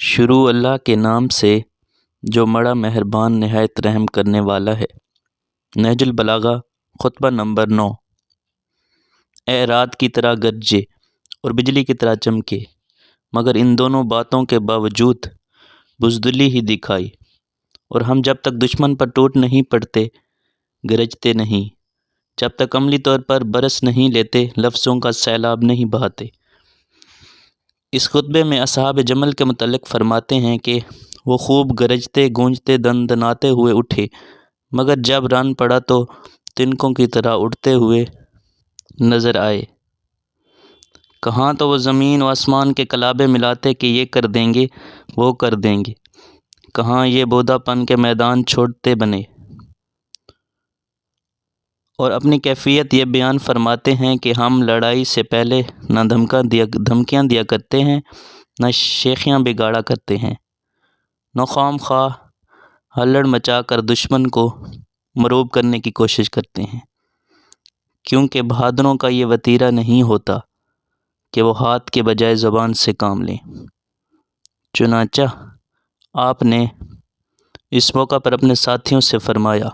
شروع اللہ کے نام سے جو بڑا مہربان نہایت رحم کرنے والا ہے۔ نہج البلاغہ خطبہ نمبر 9۔ اے رات کی طرح گرجے اور بجلی کی طرح چمکے، مگر ان دونوں باتوں کے باوجود بزدلی ہی دکھائی، اور ہم جب تک دشمن پر ٹوٹ نہیں پڑتے گرجتے نہیں، جب تک عملی طور پر برس نہیں لیتے لفظوں کا سیلاب نہیں بہاتے۔ اس خطبے میں اصحاب جمل کے متعلق فرماتے ہیں کہ وہ خوب گرجتے گونجتے دندناتے ہوئے اٹھے، مگر جب رن پڑا تو تنکوں کی طرح اڑتے ہوئے نظر آئے۔ کہاں تو وہ زمین و آسمان کے کلابے ملاتے کہ یہ کر دیں گے وہ کر دیں گے، کہاں یہ بودا پن کے میدان چھوڑتے بنے، اور اپنی کیفیت یہ بیان فرماتے ہیں کہ ہم لڑائی سے پہلے نہ دھمکیاں دیا کرتے ہیں، نہ شیخیاں بگاڑا کرتے ہیں، نہ خواہ مخواہ ہلڑ مچا کر دشمن کو مروب کرنے کی کوشش کرتے ہیں، کیونکہ بہادروں کا یہ وتیرہ نہیں ہوتا کہ وہ ہاتھ کے بجائے زبان سے کام لیں۔ چنانچہ آپ نے اس موقع پر اپنے ساتھیوں سے فرمایا،